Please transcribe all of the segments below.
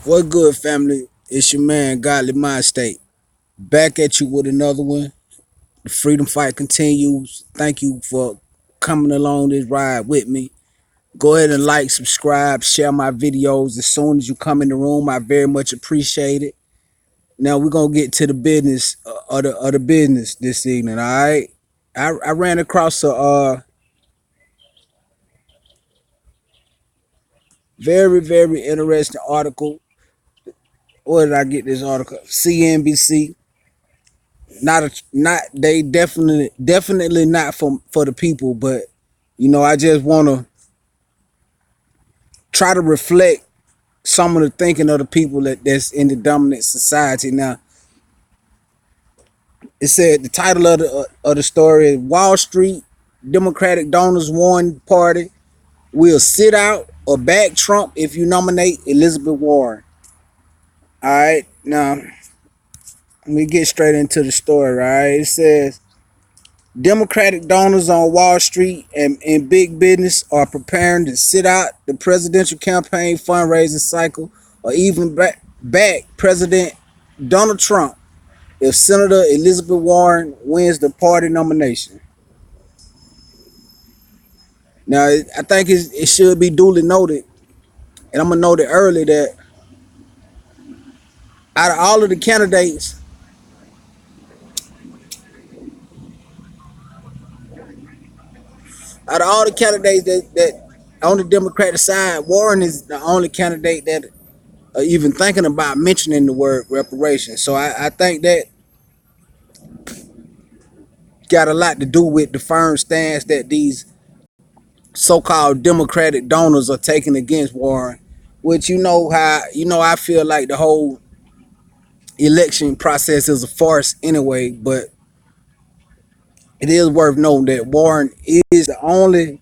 What good, family? It's your man, Godly Mind State. Back at you with another one. The freedom fight continues. Thank you for coming along this ride with me. Go ahead and like, subscribe, share my videos as soon as you come in the room. I very much appreciate it. Now we're gonna get to the business of the business this evening. All right. I ran across a very interesting article. Where did I get this article? CNBC. Not they definitely not for the people, but I just want to try to reflect some of the thinking of the people that's in the dominant society. Now it said the title of the story is Wall Street Democratic donors warn party will sit out or back Trump if you nominate Elizabeth Warren. All right, now let me get straight into the story. Right, it says Democratic donors on Wall Street and big business are preparing to sit out the presidential campaign fundraising cycle or even back President Donald Trump if Senator Elizabeth Warren wins the party nomination. Now, I think it should be duly noted, and I'm going to note it early, that out of all of the candidates, that on the Democratic side, Warren is the only candidate that are even thinking about mentioning the word reparations. So I think that got a lot to do with the firm stance that these so-called Democratic donors are taking against Warren, which I feel like the whole election process is a farce anyway, but it is worth noting that Warren is the only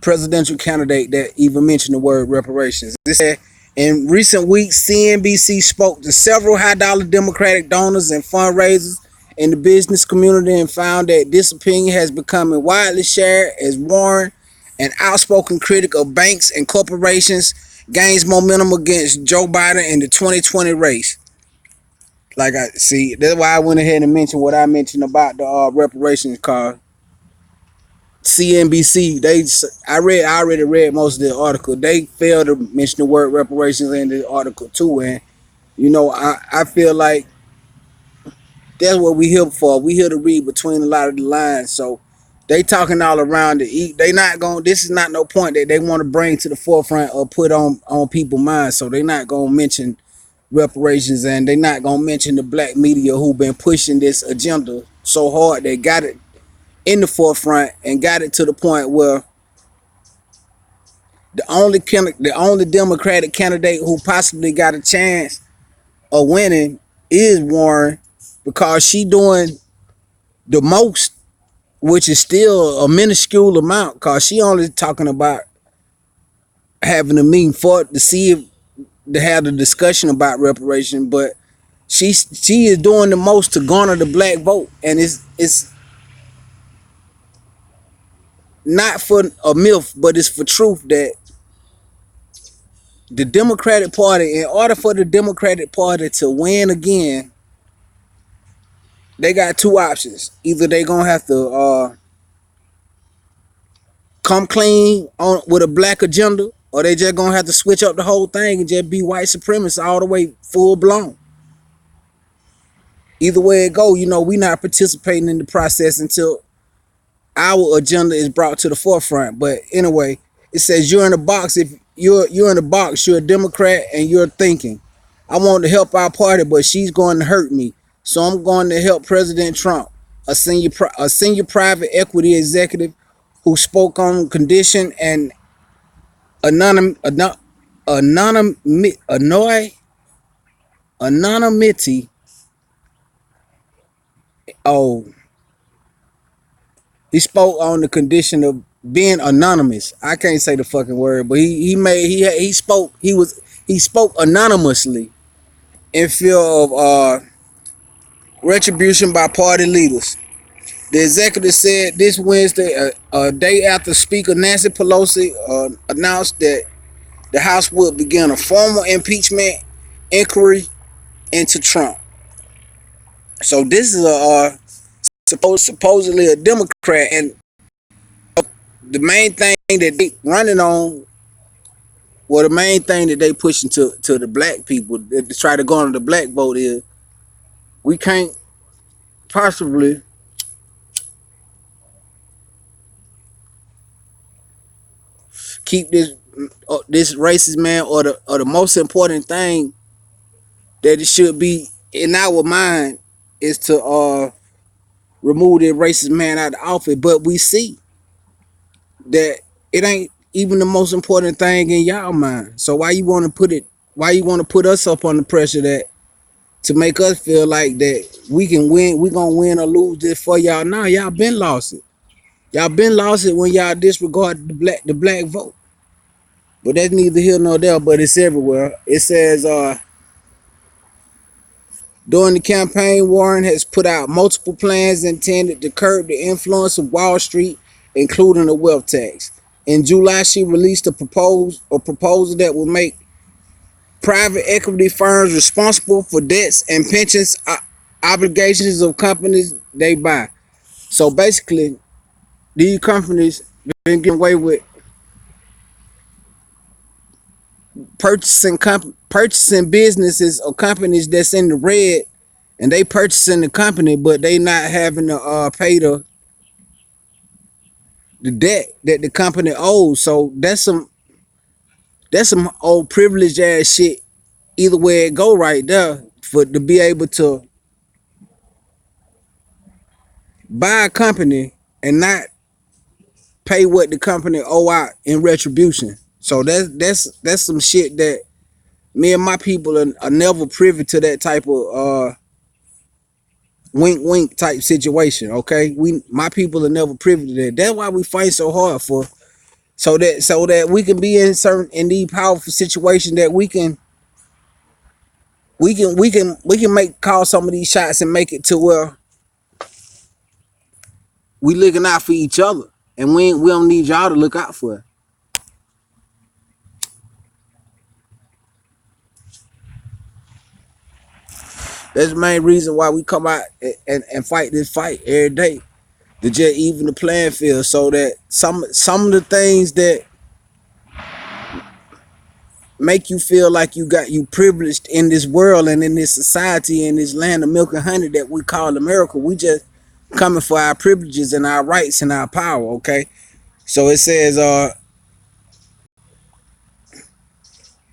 presidential candidate that even mentioned the word reparations. This said, in recent weeks, CNBC spoke to several high-dollar Democratic donors and fundraisers in the business community and found that this opinion has become widely shared as Warren, an outspoken critic of banks and corporations, gains momentum against Joe Biden in the 2020 race. Like I see, that's why I went ahead and mentioned what I mentioned about the reparations card. CNBC, I already read most of the article. They failed to mention the word reparations in the article too, and I feel like that's what we here for. We here to read between a lot of the lines. So they talking all around it. They not going. This is not no point that they want to bring to the forefront or put on people's minds. So they not gonna mention reparations, and they not gonna mention the black media who been pushing this agenda so hard. They got it in the forefront and got it to the point where the only Democratic candidate who possibly got a chance of winning is Warren, because she doing the most, which is still a minuscule amount, because she only talking about having a meeting to have the discussion about reparation, but she is doing the most to garner the black vote, and it's not for a myth, but it's for truth that the Democratic Party, in order for the Democratic Party to win again, they got two options. Either they gonna have to come clean with a black agenda, or they just gonna have to switch up the whole thing and just be white supremacists all the way full blown. Either way it go, we not participating in the process until our agenda is brought to the forefront. But anyway, it says you're in a box. If you're in a box, you're a Democrat and you're thinking, I want to help our party, but she's going to hurt me, so I'm going to help President Trump. A senior private equity executive who spoke on condition and anonymity. Oh, he spoke on the condition of being anonymous. I can't say the fucking word, but he spoke anonymously in fear of retribution by party leaders. The executive said this Wednesday, a day after Speaker Nancy Pelosi announced that the House would begin a formal impeachment inquiry into Trump. So this is supposedly a Democrat, and the main thing that they running on, well, the main thing that they pushing to the black people to try to go on the black vote is we can't possibly keep this racist man, or the most important thing that it should be in our mind is to remove the racist man out of the office. But we see that it ain't even the most important thing in y'all mind. So why you want to put it? Why you want to put us up on the pressure that to make us feel like that we can win? We gonna win or lose this for y'all? Nah, y'all been lost it. Y'all been lost it when y'all disregard the black vote. But that's neither here nor there. But it's everywhere. It says during the campaign, Warren has put out multiple plans intended to curb the influence of Wall Street, including a wealth tax. In July, she released a proposal that will make private equity firms responsible for debts and pensions obligations of companies they buy. So basically, these companies been getting away with purchasing businesses or companies that's in the red, and they purchasing the company, but they not having to pay the debt that the company owes. So that's some old privileged ass shit. Either way it go right there, for to be able to buy a company and not pay what the company owe out in retribution. So that's some shit that me and my people are never privy to, that type of wink wink type situation. Okay, my people are never privy to that. That's why we fight so hard for, so that we can be in these powerful situations, that we can call some of these shots and make it to where we looking out for each other, and we don't need y'all to look out for us. That's the main reason why we come out and fight this fight every day, to just even the playing field, so that some of the things that make you feel like you privileged in this world and in this society, in this land of milk and honey that we call America, we just coming for our privileges and our rights and our power. Okay, so it says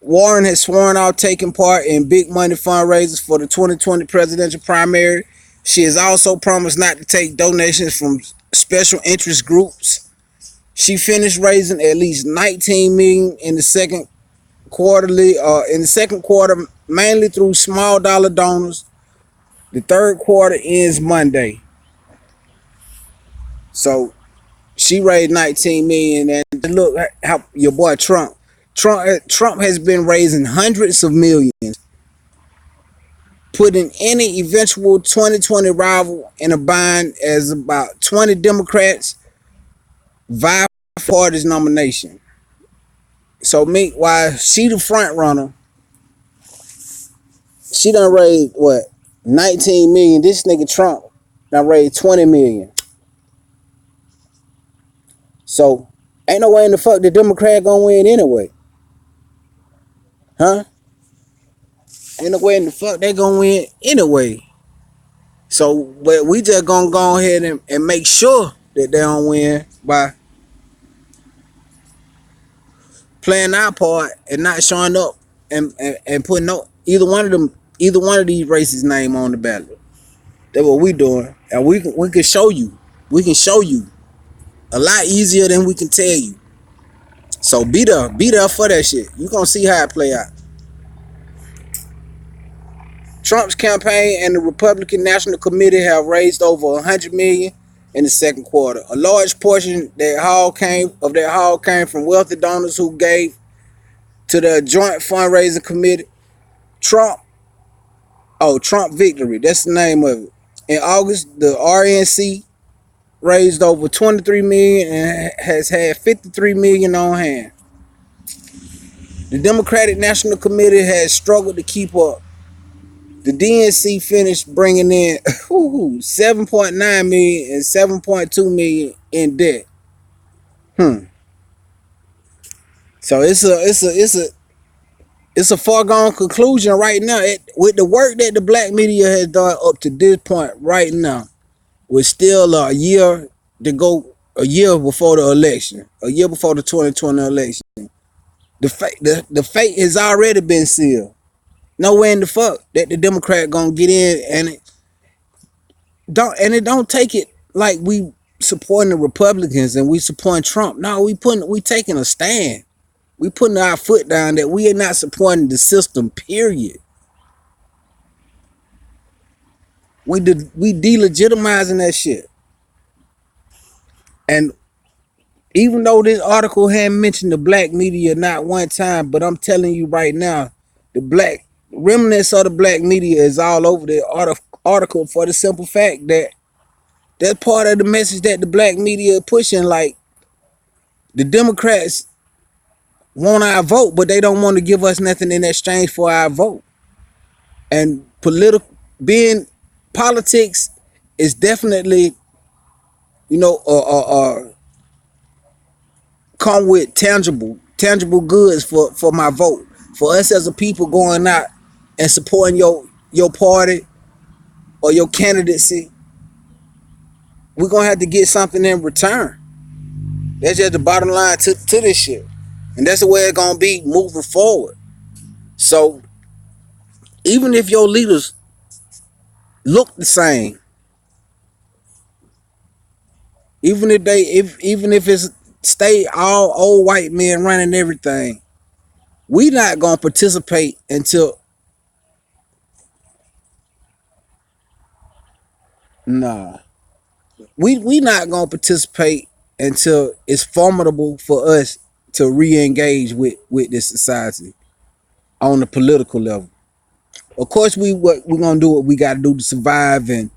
Warren has sworn out taking part in big money fundraisers for the 2020 presidential primary. She has also promised not to take donations from special interest groups. She finished raising at least 19 million in the second quarter, mainly through small dollar donors. The third quarter ends Monday. So she raised 19 million, and look how your boy Trump has been raising hundreds of millions, putting any eventual 2020 rival in a bind, as about 20 Democrats vie for this nomination. So while she the front runner, she done raised what, 19 million. This nigga Trump done raised 20 million. So ain't no way in the fuck the Democrat gonna win anyway. Huh? Ain't no way in the fuck they gonna win anyway. So but we just gonna go ahead and make sure that they don't win by playing our part and not showing up and putting either one of these races' name on the ballot. That's what we doing. And we can show you. We can show you a lot easier than we can tell you. So be there for that shit. You gonna see how it play out. Trump's campaign and the Republican National Committee have raised over 100 million in the second quarter. A large portion of that haul came from wealthy donors who gave to the joint fundraising committee. Trump Victory, that's the name of it. In August, the RNC raised over 23 million and has had 53 million on hand. The Democratic National Committee has struggled to keep up. The DNC finished bringing in 7.9 million and 7.2 million in debt. So it's a foregone conclusion right now. With the work that the black media has done up to this point right now, with still a year to go, a year before the election, a year before the 2020 election, the fate has already been sealed. Nowhere in the fuck that the Democrat gonna get in, and it don't take it like we supporting the Republicans and we supporting Trump. No, we taking a stand. We putting our foot down that we are not supporting the system. Period. We delegitimizing that shit. And even though this article hadn't mentioned the black media not one time, but I'm telling you right now, the black remnants of the black media is all over the article for the simple fact that that's part of the message that the black media is pushing. Like, the Democrats want our vote, but they don't want to give us nothing in exchange for our vote. And politics is definitely, come with tangible goods for my vote. For us as a people going out and supporting your party or your candidacy, we're gonna have to get something in return. That's just the bottom line to this shit. And that's the way it's gonna be moving forward. So even if your leaders look the same, even if it's stay all old white men running everything, we not gonna participate until nah. We not gonna participate until it's formidable for us to re-engage with this society on the political level. Of course, we're gonna do what we gotta do to survive and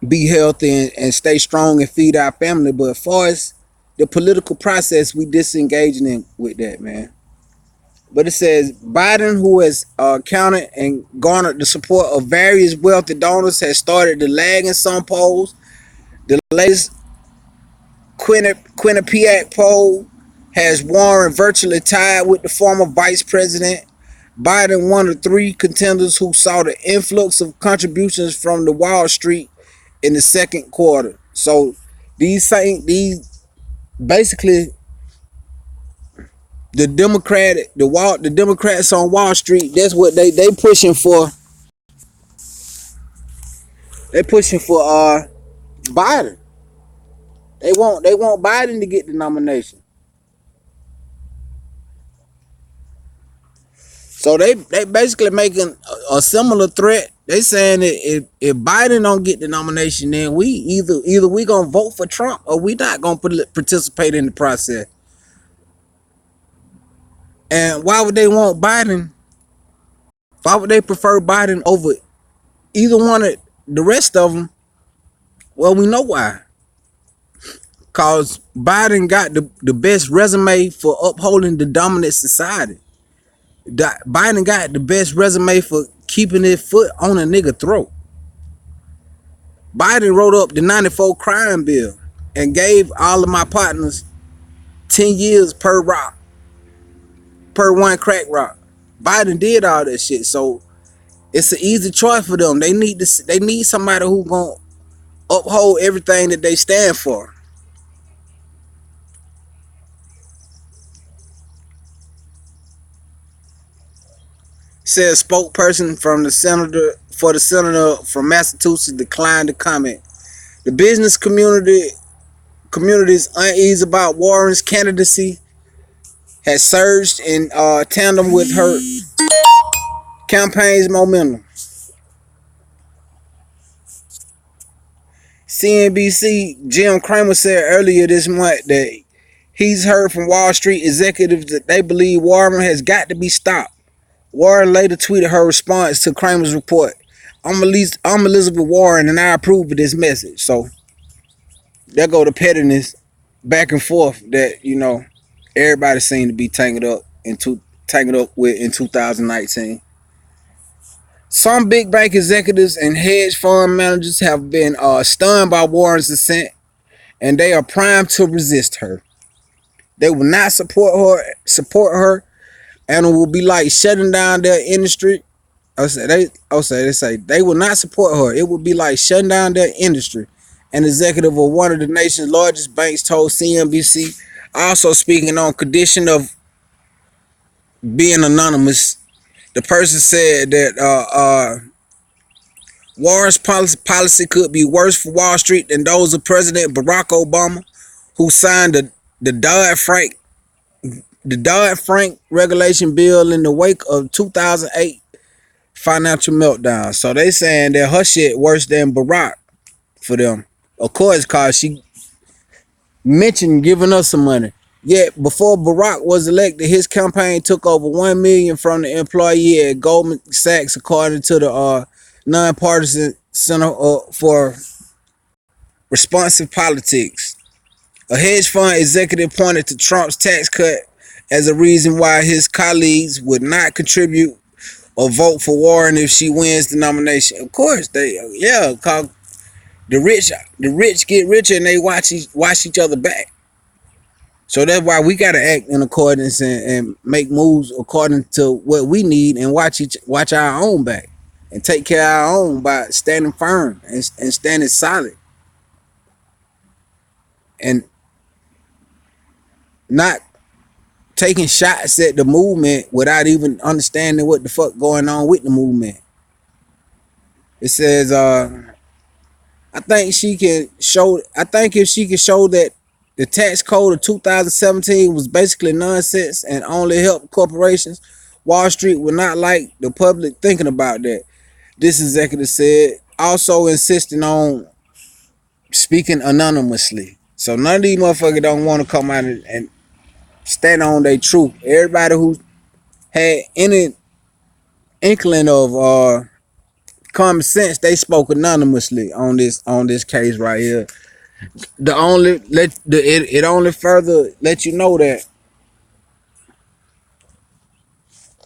be healthy and stay strong and feed our family. But as far as the political process, we disengaging in with that, man. But it says Biden, who has counted and garnered the support of various wealthy donors, has started to lag in some polls. The latest Quinnipiac poll has Warren virtually tied with the former vice president. Biden, one of three contenders who saw the influx of contributions from the Wall Street in the second quarter. So these basically the Democrats on Wall Street, that's what they pushing for. They pushing for Biden. They want Biden to get the nomination. So they basically making a similar threat. They saying that if Biden don't get the nomination, then we either we gonna vote for Trump or we not gonna participate in the process. And why would they want Biden? Why would they prefer Biden over either one of the rest of them? Well, we know why. Cause Biden got the best resume for upholding the dominant society. Biden got the best resume for keeping his foot on a nigga throat. Biden wrote up the 94 crime bill and gave all of my partners 10 years per one crack rock. Biden did all that shit. So it's an easy choice for them. They need somebody who gonna uphold everything that they stand for. Says spokesperson from the senator from Massachusetts declined to comment. The business community's unease about Warren's candidacy has surged in tandem with her campaign's momentum. CNBC Jim Cramer said earlier this month that he's heard from Wall Street executives that they believe Warren has got to be stopped. Warren later tweeted her response to Cramer's report. I'm Elizabeth Warren and I approve of this message. So there go the pettiness back and forth that, everybody seemed to be tangled up into tangled up with in 2019. Some big bank executives and hedge fund managers have been stunned by Warren's ascent, and they are primed to resist her. They will not support her, and it will be like shutting down their industry. They say they will not support her. It would be like shutting down their industry. An executive of one of the nation's largest banks told CNBC, also speaking on condition of being anonymous. The person said that Warren's policy could be worse for Wall Street than those of President Barack Obama, who signed the Dodd-Frank regulation bill in the wake of 2008 financial meltdown. So they saying that her shit worse than Barack for them. Of course, cause she mentioned giving us some money. Yet before Barack was elected, his campaign took over $1 million from the employee at Goldman Sachs, according to the nonpartisan Center for Responsive Politics. A hedge fund executive pointed to Trump's tax cut as a reason why his colleagues would not contribute or vote for Warren if she wins the nomination. Of course, cause the rich get richer and they watch each other back. So that's why we gotta act in accordance and make moves according to what we need and watch our own back and take care of our own by standing firm and standing solid and not taking shots at the movement without even understanding what the fuck going on with the movement. It says I think if she can show that the tax code of 2017 was basically nonsense and only helped corporations, Wall Street would not like the public thinking about that, this executive said, also insisting on speaking anonymously. So none of these motherfuckers don't want to come out and stand on their truth. Everybody who had any inkling of common sense, they spoke anonymously on this case right here. It only further let you know that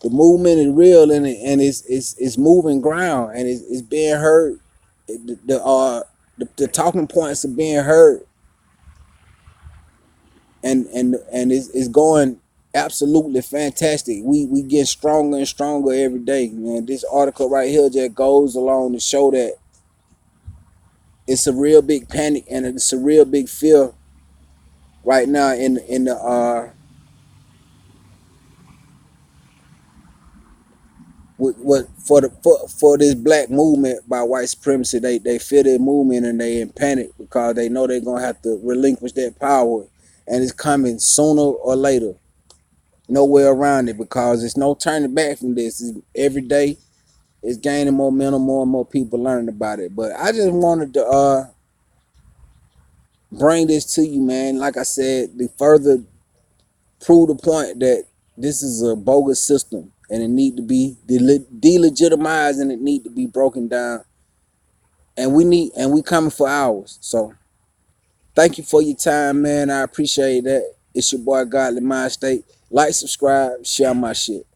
the movement is real and it's moving ground and it's being heard. The talking points are being heard, and it's going absolutely fantastic. We get stronger and stronger every day, man. This article right here just goes along to show that it's a real big panic and it's a real big fear right now in the what for this black movement by white supremacy. They fear their movement and they in panic because they know they're gonna have to relinquish that power, and it's coming sooner or later. No way around it, because it's no turning back from this. Every day it's gaining momentum, more and more people learning about it. But I just wanted to bring this to you, man. Like I said, to further prove the point that this is a bogus system and it need to be delegitimized and it need to be broken down. And we coming for ours. So thank you for your time, man. I appreciate that. It's your boy Godly Mind State. Like, subscribe, share my shit.